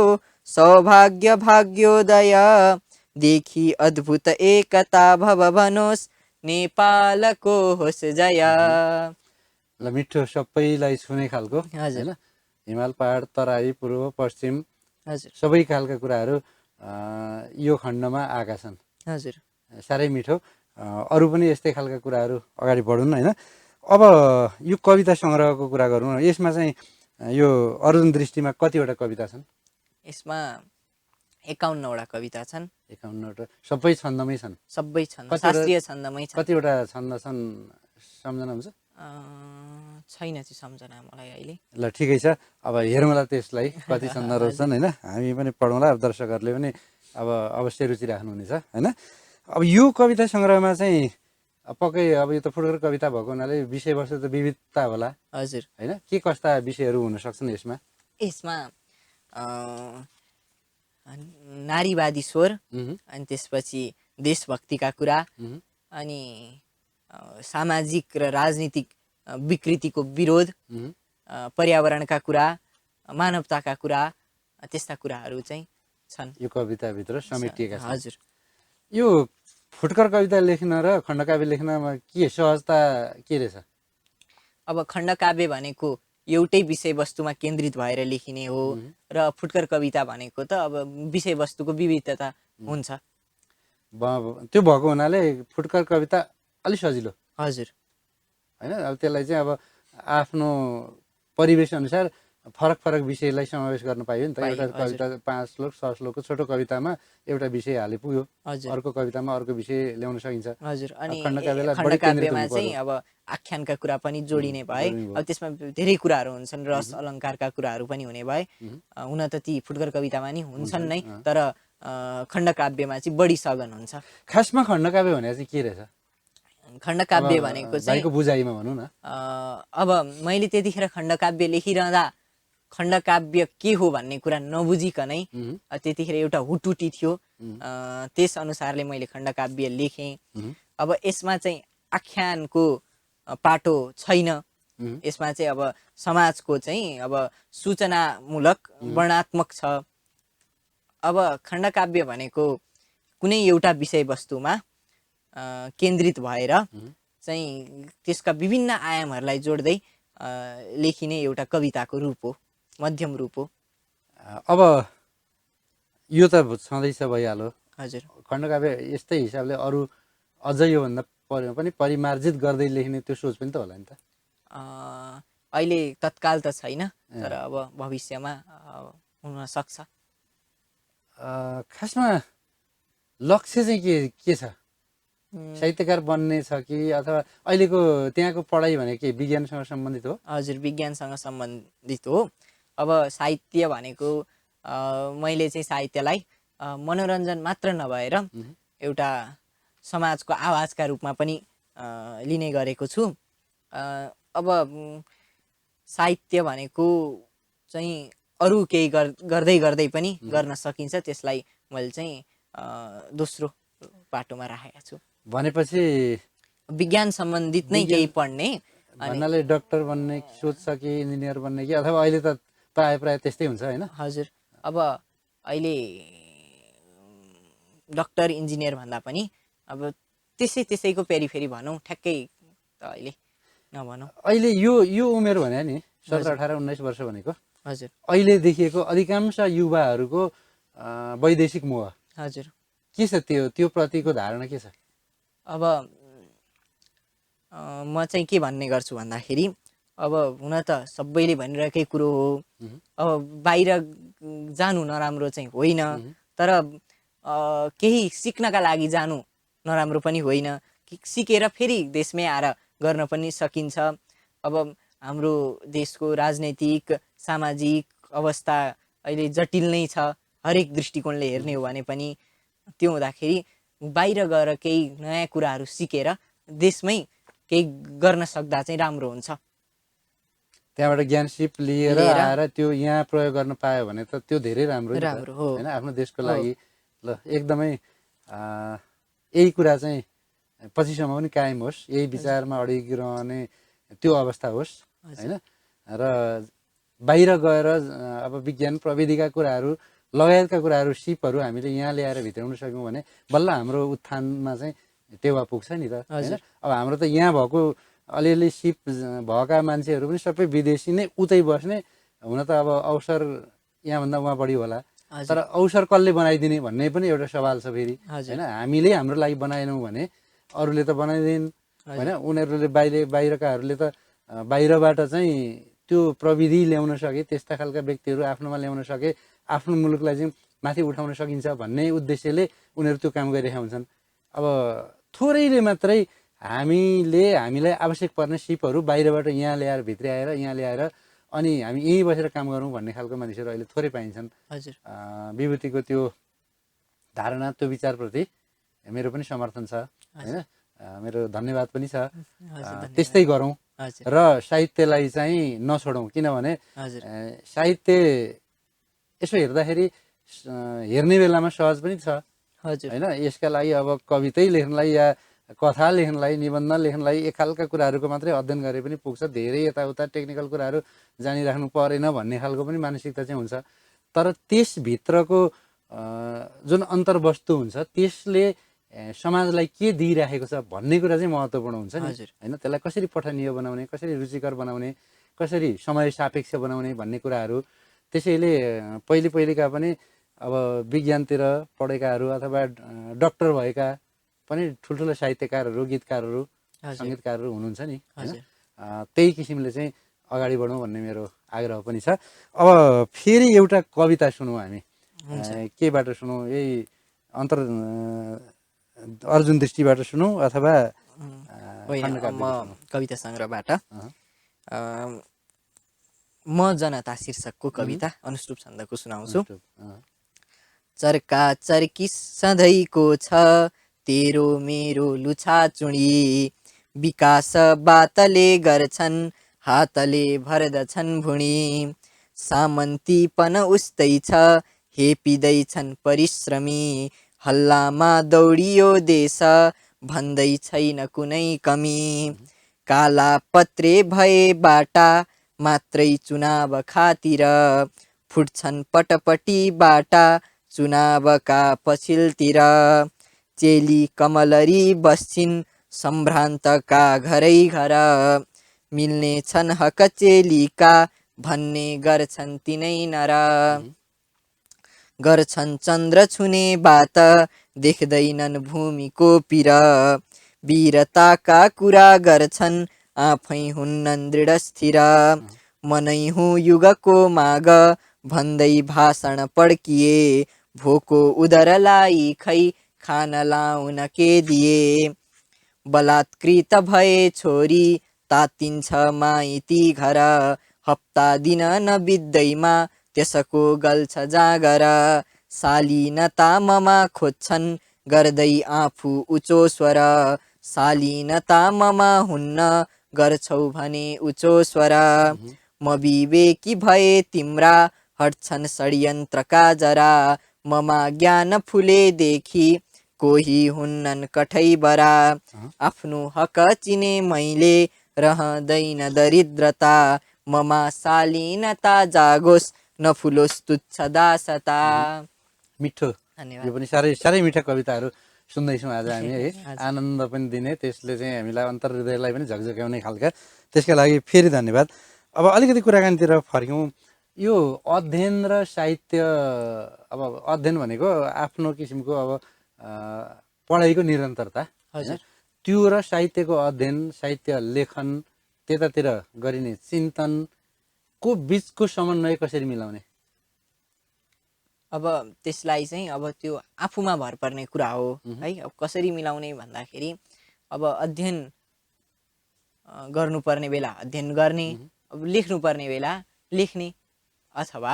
सौभाग्य भाग्योदय देखि अद्भुत एकता भव भनोस् नेपालको होस् जय। ल मिठो सबैलाई छुने खालको हजुर हैन हिमाल पहाड तराई पूर्व पश्चिम हजुर सबै खालका कुराहरू यो खण्डमा आएका छन्। हजुर साह्रै मिठो अरू पनि यस्तै खालका कुराहरू अगाडि बढुन् होइन। अब यो कविता सङ्ग्रहको कुरा गरौँ न। यसमा चाहिँ यो अरुण दृष्टिमा कतिवटा कविता छन्? यसमा 51वटा कविता छन्। 51वटा सबै छन्दमै छन्? सबै छन् कतिवटा- शास्त्रीय छन्दमै छन्। कतिवटा छन्द छन् सम्झना हुन्छ? छैन चाहिँ सम्झना मलाई अहिले। ल ठिकै छ, अब हेरौँला त्यसलाई कति छन्द रहेछन् होइन। हामी पनि पढौँला, अब दर्शकहरूले पनि अब अवश्य रुचि राख्नुहुनेछ होइन। अब यो कविता सङ्ग्रहमा चाहिँ पक्कै अब यो त फुटकर कविता भएको हुनाले विषयवस्तु त विविधता होला हजुर होइन। के कस्ता विषयहरू हुन सक्छन् यसमा? यसमा नारीवादी स्वर अनि त्यसपछि देशभक्तिका कुरा अनि सामाजिक र राजनीतिक विकृतिको विरोध, पर्यावरणका कुरा, मानवताका कुरा, त्यस्ता कुराहरू चाहिँ छन् यो कविताभित्र समेटिएका छन्। हजुर यो फुटकर कविता लेख्न र खण्डकाव्य लेख्नमा के सहजता के रहेछ? अब खण्डकाव्य भनेको एउटै विषयवस्तुमा केन्द्रित भएर लेखिने हो र फुटकर कविता भनेको त अब विषयवस्तुको विविधता हुन्छ। त्यो भएको हुनाले फुटकर कविता अलिक सजिलो हजुर होइन। अब त्यसलाई चाहिँ अब आफ्नो परिवेश अनुसार फरक फरक विषयलाई समावेश गर्न पाइयो नि त। एउटा कविता 5 श्लोक 6 श्लोकको छोटो कवितामा एउटा विषय हाले पुग्यो, हजुर अर्को कवितामा अर्को विषय ल्याउन सकिन्छ। हजुर अनि खण्डकाव्यलाई बढी केन्द्रित खण्डकाव्यमा हुनु चाहिँ पर्यो। अब आख्यानका कुरा पनि जोडिने भए जोडिने भयो। अब त्यसमा धेरै कुराहरू हुन्छन्, रस अलङ्कारका कुराहरू पनि हुने भए हुन त ती फुटकर कवितामा नि हुन्छन् नै, तर खण्डकाव्यमा चाहिँ बढी सघन हुन्छ। खासमा खण्डकाव्य भने चाहिँ के रहेछ? खण्डकाव्य भनेको चाहिँ भाइको बुझाइमा भनौँ न। अब मैले त्यतिखेर खण्डकाव्य लेखिरहँदा खण्डकाव्य के हो भन्ने कुरा नबुझिकनै त्यतिखेर एउटा हुटुटी थियो, त्यस अनुसारले मैले खण्डकाव्य लेखेँ। अब यसमा चाहिँ आख्यानको पाटो छैन, यसमा चाहिँ अब समाजको चाहिँ अब सूचनामूलक वर्णनात्मक छ। अब खण्डकाव्य भनेको कुनै एउटा विषयवस्तुमा केन्द्रित भएर चाहिँ त्यसका विभिन्न आयामहरूलाई जोड्दै लेखिने एउटा कविताको रूप हो, मध्यम रूप हो। अब यो त छँदैछ भइहाल्यो। हजुर खण्डकाव्य यस्तै हिसाबले अरू अझ योभन्दा पनि परिमार्जित गर्दै लेख्ने त्यो सोच पनि त होला नि त? अहिले तत्काल त छैन, तर अब भविष्यमा हुन सक्छ। खासमा लक्ष्य चाहिँ के छ? साहित्यकार बन्ने छ कि अथवा अहिलेको त्यहाँको पढाइ भने के विज्ञानसँग सम्बन्धित हो? हजुर विज्ञानसँग सम्बन्धित हो। अब साहित्य भनेको मैले चाहिँ साहित्यलाई मनोरञ्जन मात्र नभएर एउटा समाजको आवाजका रूपमा पनि लिने गरेको छु। अब साहित्य भनेको चाहिँ अरू केही गर्दै गर्दै पनि गर्न सकिन्छ, त्यसलाई मैले चाहिँ दोस्रो पाटोमा राखेको छु। भनेपछि विज्ञान सम्बन्धित नै केही पढ्ने भन्नाले डाक्टर बन्ने सोच छ कि इन्जिनियर बन्ने कि अथवा अहिले त प्राय त्यस्तै हुन्छ होइन? हजुर, अब अहिले डक्टर इन्जिनियर भन्दा पनि अब त्यसैको पेरिफेरी भनौँ, ठ्याक्कै त अहिले नभनौँ। अहिले यो उमेर भने नि 17, 18, 19 वर्ष भनेको हजुर अहिले देखिएको अधिकांश युवाहरूको वैदेशिक मोह हजुर। के छ? त्यो प्रतिको धारणा के छ? अब म चाहिँ के भन्ने गर्छु भन्दाखेरि, अब हुन त सबैले भनिरहेकै कुरो हो, अब बाहिर जानु नराम्रो चाहिँ होइन, तर केही सिक्नका लागि जानु नराम्रो पनि होइन। सिकेर फेरि देशमै आएर गर्न पनि सकिन्छ। अब हाम्रो देशको राजनैतिक सामाजिक अवस्था अहिले जटिल नै छ, हरेक दृष्टिकोणले हेर्ने हो भने पनि। त्यो हुँदाखेरि बाहिर गएर केही नयाँ कुराहरू सिकेर देशमै केही गर्न सक्दा चाहिँ राम्रो हुन्छ। त्यहाँबाट ज्ञान सिप लिएर आएर त्यो यहाँ प्रयोग गर्न पायो भने त त्यो धेरै राम्रो हो होइन, आफ्नो देशको लागि। ल एकदमै यही कुरा चाहिँ पछिसम्म पनि कायम होस्, यही विचारमा अडिगिरहने त्यो अवस्था होस् होइन। र बाहिर गएर अब विज्ञान प्रविधिका कुराहरू लगायतका कुराहरू सिपहरू हामीले यहाँ ल्याएर भित्राउन सक्यौँ भने बल्ल हाम्रो उत्थानमा चाहिँ टेवा पुग्छ नि त होइन। अब हाम्रो त यहाँ भएको अलिअलि सिप भएका मान्छेहरू पनि सबै विदेशी नै उतै बस्ने। हुन त अब अवसर यहाँभन्दा उहाँ बढी होला, तर अवसर कसले बनाइदिने भन्ने पनि एउटा सवाल छ फेरि होइन। हामीले हाम्रो लागि बनाएनौँ भने अरूले त बनाइदिन् होइन। उनीहरूले बाहिरकाहरूले त बाहिरबाट चाहिँ त्यो प्रविधि ल्याउन सके, त्यस्ता खालका व्यक्तिहरू आफ्नोमा ल्याउन सके, आफ्नो मुलुकलाई चाहिँ माथि उठाउन सकिन्छ भन्ने उद्देश्यले उनीहरू त्यो काम गरिरहेका हुन्छन्। अब थोरैले मात्रै हामीलाई आवश्यक पर्ने सिपहरू बाहिरबाट यहाँ ल्याएर भित्र्याएर यहाँ ल्याएर अनि हामी यहीँ बसेर काम गरौँ भन्ने खालको मानिसहरू अहिले थोरै पाइन्छन्। विभूतिको त्यो धारणा, त्यो विचारप्रति मेरो पनि समर्थन छ होइन, मेरो धन्यवाद पनि छ। त्यस्तै गरौँ र साहित्यलाई चाहिँ नछोडौँ, किनभने साहित्य यसो हेर्दाखेरि हेर्ने बेलामा सहज पनि छ होइन। यसका लागि अब कवितै लेख्नलाई या कथा लेख्नलाई, निबन्ध लेख्नलाई एक खालका कुराहरूको मात्रै अध्ययन गरे पनि पुग्छ। धेरै यताउता टेक्निकल कुराहरू जानिराख्नु परेन भन्ने खालको पनि मानसिकता चाहिँ हुन्छ। तर त्यसभित्रको जुन अन्तर्वस्तु हुन्छ त्यसले समाजलाई के दिइराखेको छ भन्ने कुरा चाहिँ महत्त्वपूर्ण हुन्छ नि होइन। त्यसलाई कसरी पठनीय बनाउने, कसरी रुचिकर बनाउने, कसरी समय सापेक्ष बनाउने भन्ने कुराहरू। त्यसैले पहिलेका पनि अब विज्ञानतिर पढेकाहरू अथवा डक्टर भएका पनि ठुल्ठुलो साहित्यकारहरू, गीतकारहरू, सङ्गीतकारहरू हुनुहुन्छ नि होइन। त्यही किसिमले चाहिँ अगाडि बढौँ भन्ने मेरो आग्रह पनि छ। अब फेरि एउटा कविता सुनौँ हामी। केबाट सुनौँ? यही अर्जुन दृष्टिबाट सुनौँ अथवा कविता सङ्ग्रहबाट म जनता शीर्षकको कविता अनुष्टुप छन्दको सुनाउँछु। चर्का चर्की सधैँको छ तेरो मेरो लुछाचुडी, विकास बातले गर्छन् हातले भर्दछन् भुँडी, सामन्तीपन उस्तै छ हेपिँदैछन् परिश्रमी, हल्लामा दौडियो देश भन्दै छैन कुनै कमी, काला पत्रे भए बाटा मात्रै चुनाव खातिर, फुट्छन् पटपटी बाटा चुनावका पछिल्तिर, चेली कमलरी बस्छिन् सम्भ्रान्तका घरै घर, मिल्ने छन् हक चेलीका भन्ने गर्छन् तिनै नर, गर्छन् चन्द्र छुने बात देख्दैनन् भूमिको पिर, वीरताका कुरा गर्छन् आफै हुन्नन् दृढ स्थिर, मनै हुँ युगको माग भन्दै भाषण पड्किए, भोको उदरलाई खै खान लाउन के दिए, बलात्कृत भए छोरी तातिन्छ माइती घर, हप्ता दिन नबित्दैमा त्यसको गल्छ जागर, शालीनता ममा खोज्छन् गर्दै आफू उचो स्वर, शालीनता ममा हुन्न गर्छौ भने उचो स्वर, म विवेकी भए तिम्रा हट्छन् षड्यन्त्रका जरा, ममा ज्ञान फुलेदेखि कोही हुन्नन् कठै बरा, आफ्नो हक चिने मैले रहँदैन दरिद्रता ममा शालीनता जागोस् नफुलोस् तुच्छ दासता। मिठो, यो धन्यवाद। पनि साह्रै साह्रै मिठा कविताहरू सुन्दैछौँ आज हामी है। हजुर। आनन्द पनि दिने, त्यसले चाहिँ हामीलाई अन्तर्हृदयलाई पनि झकझक्याउने खालका, त्यसका लागि फेरि धन्यवाद। अब अलिकति कुराकानीतिर फर्क्यौँ। यो अध्ययन र साहित्य, अब अध्ययन भनेको आफ्नो किसिमको अब पढाइको निरन्तरता, हजुर। त्यो र साहित्यको अध्ययन, साहित्य लेखन, त्यतातिर गरिने चिन्तनको बिचको समन्वय कसरी मिलाउने? अब त्यसलाई चाहिँ अब त्यो आफूमा भर पर्ने कुरा हो है। अब कसरी मिलाउने भन्दाखेरि अब अध्ययन गर्नुपर्ने बेला अध्ययन गर्ने, अब लेख्नुपर्ने बेला लेख्ने। अथवा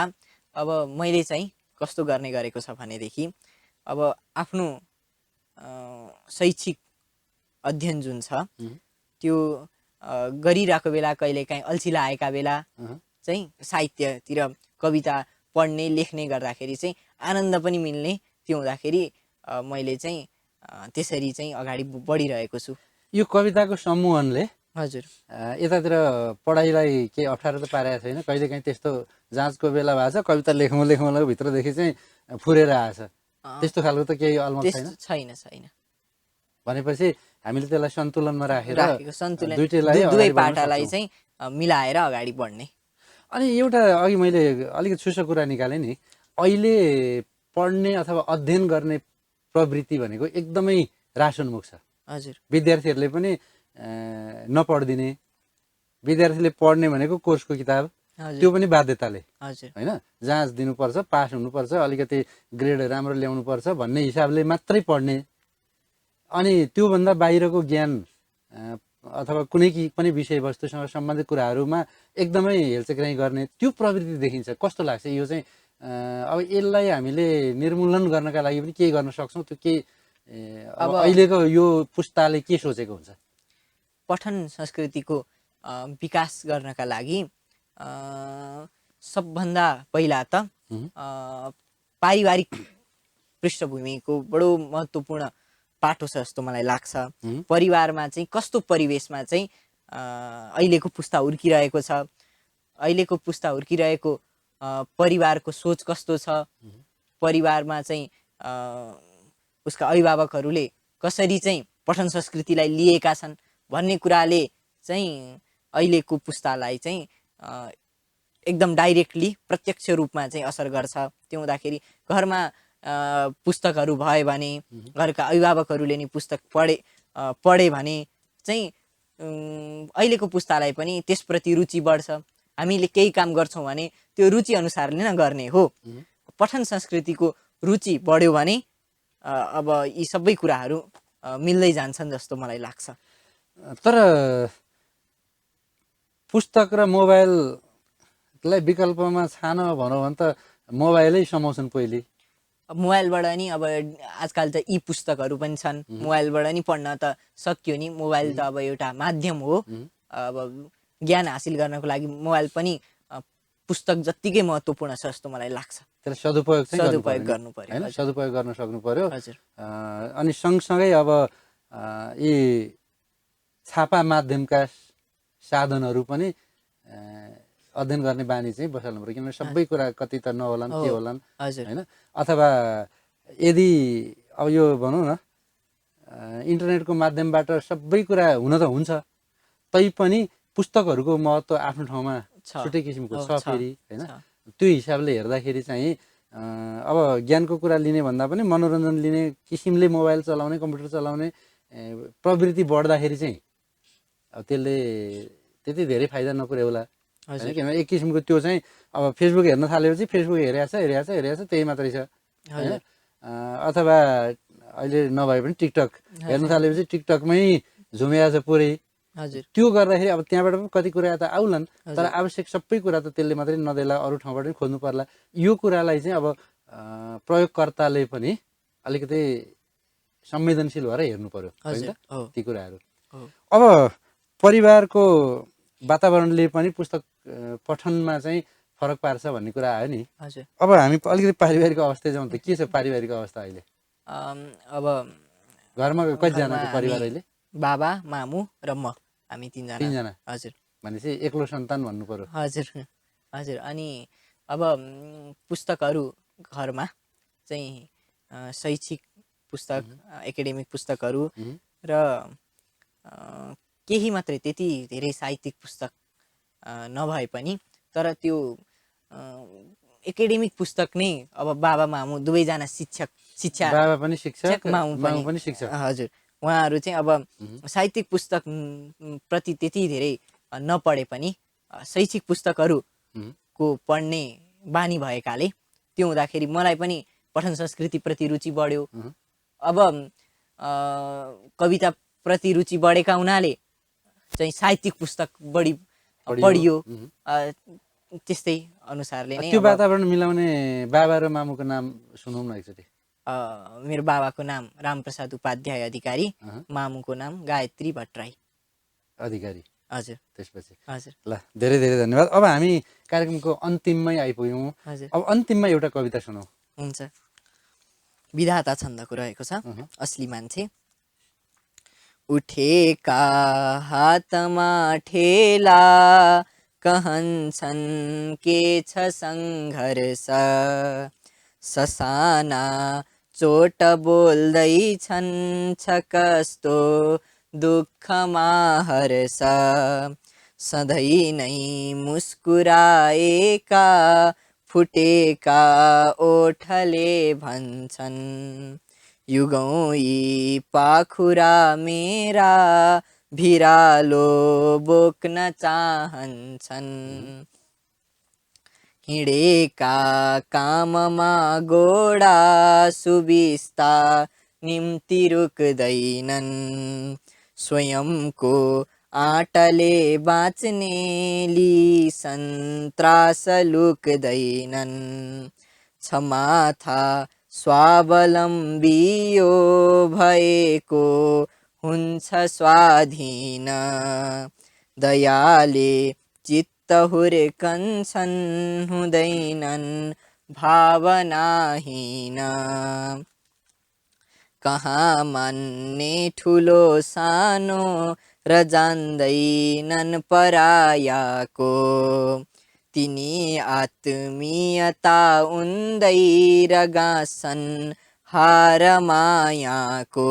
अब मैले चाहिँ कस्तो गर्ने गरेको छ भनेदेखि अब आफ्नो शैक्षिक अध्ययन जुन छ त्यो गरिरहेको बेला कहिलेकाहीँ अल्छी लागेका बेला चाहिँ साहित्यतिर कविता पढ्ने लेख्ने गर्दाखेरि चाहिँ आनन्द पनि मिल्ने। त्यो हुँदाखेरि मैले चाहिँ त्यसरी चाहिँ अगाडि बढिरहेको छु। यो कविताको सम्मोहनले हजुर। यतातिर पढाइलाई केही अप्ठ्यारो त पारेको छैन? कहिलेकाहीँ त्यस्तो जाँचको बेला भएको छ, कविता लेखौँ लेखौँ भित्रदेखि चाहिँ फुरेर आएछ, त्यस्तो खालको त केही अलमत छैन? छैन छैन। भनेपछि हामीले त्यसलाई सन्तुलनमा राखेर सन्तुलन दुईटैलाई दुवै पाटालाई चाहिँ मिलाएर अगाडि बढ्ने। अनि एउटा अघि मैले अलिकति छुसो कुरा निकालेँ नि, अहिले पढ्ने अथवा अध्ययन गर्ने प्रवृत्ति भनेको एकदमै रासोन्मुख छ। हजुर। विद्यार्थीहरूले पनि नपढिदिने, विद्यार्थीले पढ्ने भनेको कोर्सको किताब, त्यो पनि बाध्यताले, हजुर होइन, जाँच दिनुपर्छ, पास हुनुपर्छ, अलिकति ग्रेड राम्रो ल्याउनुपर्छ भन्ने हिसाबले मात्रै पढ्ने। अनि त्योभन्दा बाहिरको ज्ञान अथवा कुनै पनि विषयवस्तुसँग सम्बन्धित कुराहरूमा एकदमै हेलचेक्राइ गर्ने त्यो प्रवृत्ति देखिन्छ। कस्तो लाग्छ यो चाहिँ? अब यसलाई हामीले निर्मूलन गर्नका लागि पनि के गर्न सक्छौँ? त्यो के अब अहिलेको यो पुस्ताले के सोचेको हुन्छ? पठन संस्कृतिको विकास गर्नका लागि सबभन्दा पहिला त पारिवारिक पृष्ठभूमिको बडो महत्त्वपूर्ण पाटो छ जस्तो मलाई लाग्छ। परिवारमा चाहिँ कस्तो परिवेशमा चाहिँ अहिलेको पुस्ता हुर्किरहेको छ, अहिलेको पुस्ता हुर्किरहेको परिवारको सोच कस्तो छ, परिवारमा चाहिँ उसका अभिभावकहरूले कसरी चाहिँ पठन संस्कृतिलाई लिएका छन् भन्ने कुराले चाहिँ अहिलेको पुस्तालाई चाहिँ एकदम डाइरेक्टली प्रत्यक्ष रूपमा चाहिँ असर गर्छ। त्यो हुँदाखेरि घरमा पुस्तकहरू भयो भने, घरका अभिभावकहरूले नि पुस्तक पढे भने चाहिँ अहिलेको पुस्तालाई पनि त्यसप्रति रुचि बढ्छ। हामीले केही काम गर्छौँ भने त्यो रुचि अनुसारले नै गर्ने हो। पठन संस्कृतिको रुचि बढ्यो भने अब यी सबै कुराहरू मिल्दै जान्छन् जस्तो मलाई लाग्छ। तर पुस्तक र मोबाइललाई विकल्पमा छान भनौँ भने त मोबाइलै समाउँछन् पहिले। मोबाइलबाट नि अब आजकल त ई पुस्तकहरू पनि छन्, मोबाइलबाट नि पढ्न त सक्यो नि। मोबाइल त अब एउटा माध्यम हो। अब ज्ञान हासिल गर्नको लागि मोबाइल पनि पुस्तक जत्तिकै महत्त्वपूर्ण छ जस्तो मलाई लाग्छ। त्यसलाई सदुपयोग गर्नु पर्यो, होइन, सदुपयोग गर्न सक्नु पर्यो। हजुर। अनि सँगसँगै अब यी छापा माध्यमका साधनहरू पनि अध्ययन गर्ने बानी चाहिँ बसाल्नु पर्यो। किनभने सबै कुरा कति त नहोलान्, के होलान्, होइन। अथवा यदि अब यो भनौँ न इन्टरनेटको माध्यमबाट सबै कुरा हुन त हुन्छ, तैपनि पुस्तकहरूको महत्त्व आफ्नो ठाउँमा छुट्टै किसिमको छ फेरि, होइन। त्यो हिसाबले हेर्दाखेरि चाहिँ अब ज्ञानको कुरा लिने भन्दा पनि मनोरञ्जन लिने किसिमले मोबाइल चलाउने, कम्प्युटर चलाउने प्रवृत्ति बढ्दाखेरि चाहिँ अब त्यसले त्यति धेरै फाइदा नपुर्याउला, होइन। किनभने एक किसिमको त्यो चाहिँ अब फेसबुक हेर्न थालेपछि फेसबुक हेरेछ त्यही मात्रै छ, होइन। अथवा अहिले नभए पनि टिकटक हेर्न थालेपछि टिकटकमै झुमेको छ पुरै। त्यो गर्दाखेरि अब त्यहाँबाट पनि कति कुरा त आउलान्, तर आवश्यक सबै कुरा त त्यसले मात्रै नदेला, अरू ठाउँबाट पनि खोज्नु पर्ला। यो कुरालाई चाहिँ अब प्रयोगकर्ताले पनि अलिकति संवेदनशील भएर हेर्नु पर्यो, ती कुराहरू। अब परिवारको वातावरणले पनि पुस्तक पठनमा चाहिँ फरक पार्छ भन्ने कुरा आयो नि। अब हामी अलिकति पारिवारिक अवस्था जाउँ त, के छ पारिवारिक अवस्था अहिले? अब घरमा कतिजनाको परिवार अहिले? बाबा, मामु र म, हामी तिनजना। तिनजना हजुर भनेपछि एक्लो सन्तान भन्नु पर्यो। हजुर हजुर। अनि अब पुस्तकहरू घरमा चाहिँ शैक्षिक पुस्तक, एकाडेमिक पुस्तकहरू र केही मात्रै, त्यति धेरै साहित्यिक पुस्तक नभए पनि तर त्यो एकाडेमिक पुस्तक नै अब बाबा मामु दुवैजना शिक्षा बाबा पनि शिक्षक, मामु मामु पनि शिक्षक। हजुर, उहाँहरू चाहिँ अब साहित्यिक पुस्तक प्रति त्यति धेरै नपढे पनि शैक्षिक पुस्तकहरूको पढ्ने बानी भएकाले त्यो हुँदाखेरि मलाई पनि पठन संस्कृतिप्रति रुचि बढ्यो। अब कविताप्रति रुचि बढेका हुनाले चाहिँ साहित्यिक पुस्तक बढी पढियो। त्यस्तै अनुसारले नै त्यो वातावरण मिलाउने बाबा र मामुको नाम सुनौँ न एकचोटि। मेरो बाबाको नाम रामप्रसाद उपाध्याय अधिकारी, मामुको नाम गायत्री भट्टराई अधिकारी। हजुर त्यसपछि हजुर। ल धेरै धेरै धन्यवाद। अब हामी कार्यक्रमको अन्तिममै आइपुग्यौँ। हजुर अब अन्तिममा एउटा कविता सुनौ। हुन्छ। विधाता छन्दको रहेको छ, असली मान्छे। उठेका हातमा ठेला कहन्छन् के छ सङ्घर्ष, ससाना चोट बोल्दैछन् छ कस्तो दुःखमा हर्ष, सधैँ नै मुस्कुराएका फुटेका ओठले भन्छन्, युगौँ यी पाखुरा मेरा भिरालो बोक्न चाहन्छन्, हिँडेका काममा गोडा सुबिस्ता निम्ति रुक्दैनन्, स्वयंको आँटले बाँच्नेली सन्त्रास लुक्दैनन्, क्षमाथा स्वावलम्बी यो भएको हुन्छ स्वाधीन, दयाले चित्त हुर्कन्छन् हुँदैनन् भावनाहीन, कहाँ मान्ने ठुलो सानो र जान्दैनन् परायाको, तिनी आत्मीयता उन्दै र गाँच्छन् हार मायाको,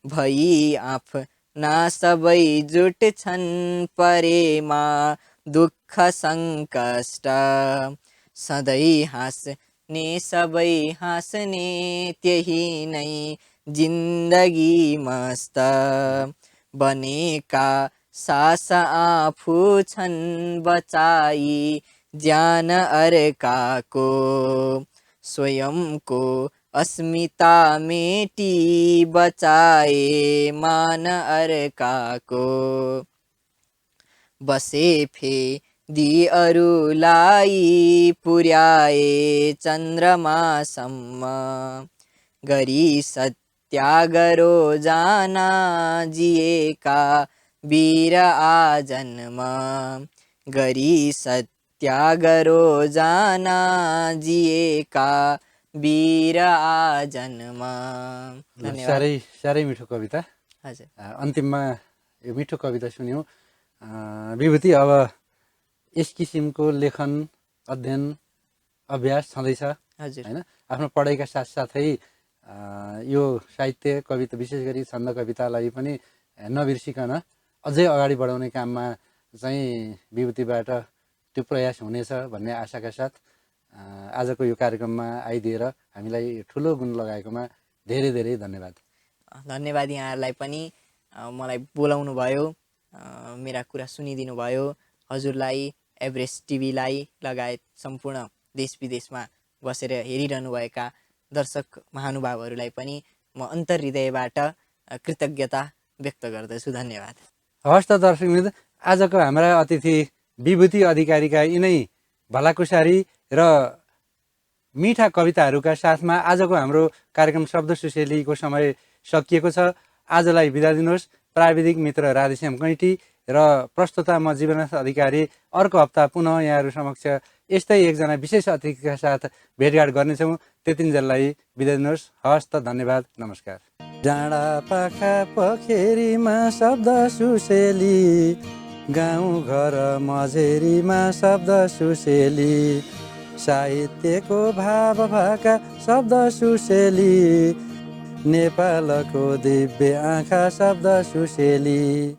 भई आफ्ना सबै जुट्छन् परेमा दुःख सङ्कष्ट, सधैँ हाँस्ने सबै हाँस्ने त्यही नै जिन्दगी मस्त, बनेका सास आफू छन् बचाई ज्यान अर्काको, स्वयंको अस्मिता मेटी बचाए मान अर्काको, बसे फेदी अरूलाई पुर्याए चन्द्रमासम्म, गरी सत्याग रोजाना जिएका वीर आजन्म, गरी सत्याग रोजाना जिएका वीर आजन्म। साह्रै साह्रै मिठो कविता। हजुर। अन्तिममा यो मिठो कविता सुन्यौँ। विभूति, अब यस किसिमको लेखन अध्ययन अभ्यास छँदैछ हजुर हैन? आफ्नो पढाइका साथसाथै यो साहित्य कविता, विशेष गरी छन्द कवितालाई पनि नबिर्सिकन अझै अगाडि बढाउने काममा चाहिँ विभूतिबाट त्यो प्रयास हुनेछ भन्ने आशाका साथ आजको यो कार्यक्रममा आइदिएर हामीलाई ठुलो गुण लगाएकोमा धेरै धेरै धन्यवाद। धन्यवाद यहाँहरूलाई पनि, मलाई बोलाउनु भयो, मेरा कुरा सुनिदिनु भयो। हजुरलाई, एभरेस्ट टिभीलाई लगायत सम्पूर्ण देश विदेशमा बसेर हेरिरहनुभएका दर्शक महानुभावहरूलाई पनि म अन्तर्हृदयबाट कृतज्ञता व्यक्त गर्दछु। धन्यवाद। हवस् त दर्शकवृन्द, आजको हाम्रा अतिथि विभूति अधिकारीका यिनै भलाकुसारी र मिठा कविताहरूका साथमा आजको हाम्रो कार्यक्रम शब्द सुशेलीको समय सकिएको छ। आजलाई बिदा दिनुहोस्। प्राविधिक मित्र राधेश्याम कैँटी र प्रस्तुता म जीवनाथ अधिकारी। अर्को हप्ता पुनः यहाँहरू समक्ष यस्तै एकजना विशेष अतिथिका साथ भेटघाट गर्नेछौँ। त्यतिन्जेललाई बिदा दिनुहोस्। हवस् त, धन्यवाद, नमस्कार। डाँडा पाखा पखेरीमा शब्द सुसेली, गाउँ घर मझेरीमा शब्द सुसेली, साहित्यको भाव भाका शब्द सुसेली, नेपालको दिव्य आँखा शब्द सुसेली।